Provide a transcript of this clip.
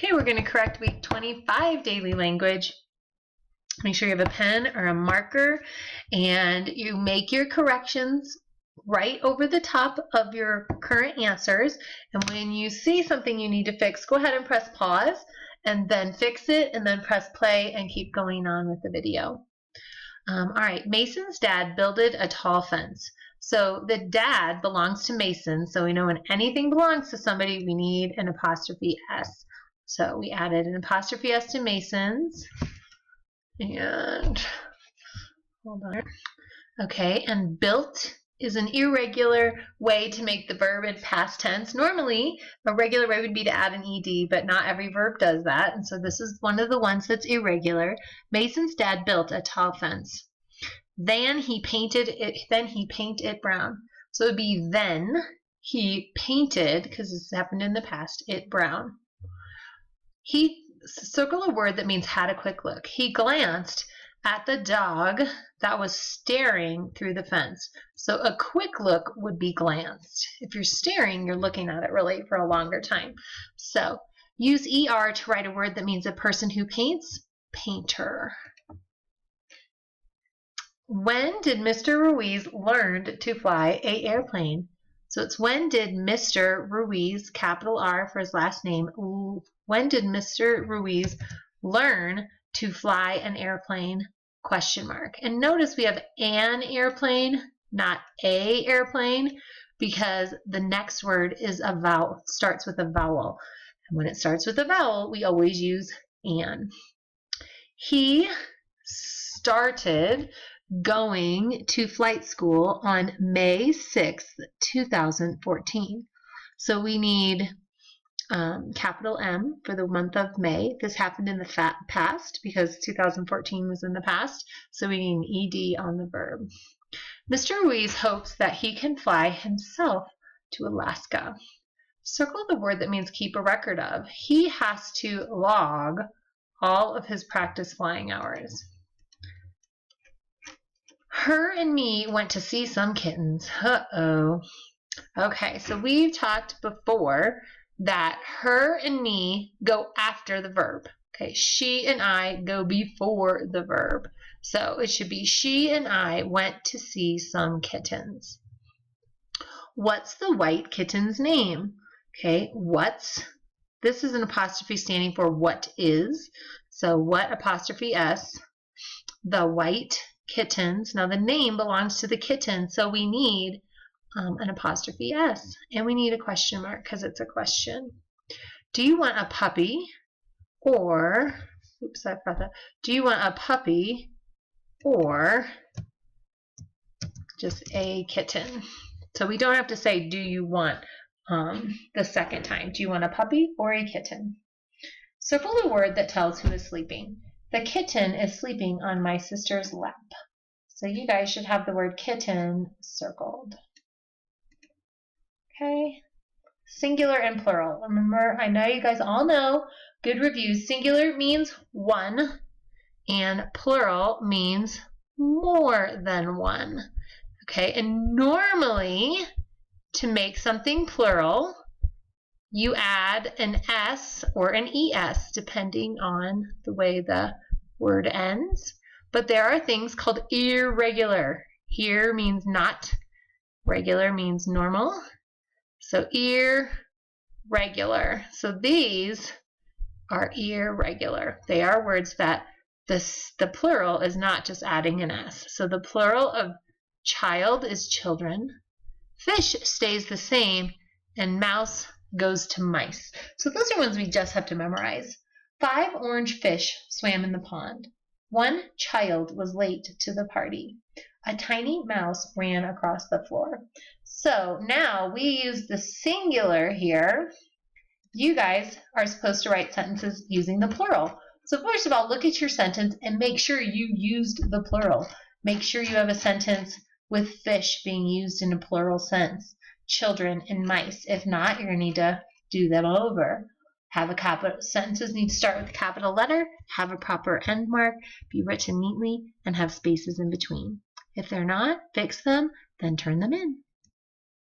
Okay, we're going to correct week 25 daily language. Make sure you have a pen or a marker and you make your corrections right over the top of your current answers. And when you see something you need to fix, go ahead and press pause and then fix it and then press play and keep going on with the video. All right, Mason's dad builded a tall fence. So the dad belongs to Mason. So we know when anything belongs to somebody, we need an apostrophe S. So we added an apostrophe S to Mason's. And hold on. Okay, and built is an irregular way to make the verb in past tense. Normally, a regular way would be to add an ed, but not every verb does that. And so this is one of the ones that's irregular. Mason's dad built a tall fence. Then he painted it brown. So it would be then he painted, because this happened in the past, it brown. He circle a word that means had a quick look. He glanced at the dog that was staring through the fence. So a quick look would be glanced. If you're staring, you're looking at it really for a longer time. So use ER to write a word that means a person who paints, painter. When did Mr. Ruiz learn to fly an airplane? So it's when did Mr. Ruiz, capital R for his last name, when did Mr. Ruiz learn to fly an airplane? Question mark. And notice we have an airplane, not a airplane, because the next word is a vowel, starts with a vowel. And when it starts with a vowel, we always use an. He started going to flight school on May 6th, 2014. So we need capital M for the month of May. This happened in the past because 2014 was in the past, so we need an ED on the verb. Mr. Ruiz hopes that he can fly himself to Alaska. Circle the word that means keep a record of. He has to log all of his practice flying hours. Her and me went to see some kittens. Uh-oh. Okay, so we've talked before that her and me go after the verb. Okay, she and I go before the verb. So it should be she and I went to see some kittens. What's the white kitten's name? Okay, this is an apostrophe standing for what is. So what apostrophe S, the white kittens. Now the name belongs to the kitten, so we need an apostrophe S, and we need a question mark because it's a question. Do you want a puppy or, oops, I forgot that. Do you want a puppy or just a kitten? So we don't have to say, do you want the second time. Do you want a puppy or a kitten? Circle the word that tells who is sleeping. The kitten is sleeping on my sister's lap. So you guys should have the word kitten circled. Okay, singular and plural. Remember, I know you guys all know, good reviews. Singular means one, and plural means more than one. Okay, and normally to make something plural, you add an S or an ES depending on the way the word ends. But there are things called irregular. Ir means not, regular means normal. So irregular. So these are irregular. They are words that the plural is not just adding an S. So the plural of child is children. Fish stays the same, and mouse goes to mice. So those are ones we just have to memorize. 5 orange fish swam in the pond. 1 child was late to the party. A tiny mouse ran across the floor. So now we use the singular here. You guys are supposed to write sentences using the plural. So first of all, look at your sentence and make sure you used the plural. Make sure you have a sentence with fish being used in a plural sense, children and mice. If not, you're going to need to do them over. Have a capital, sentences need to start with a capital letter, have a proper end mark, be written neatly, and have spaces in between. If they're not, fix them, then turn them in.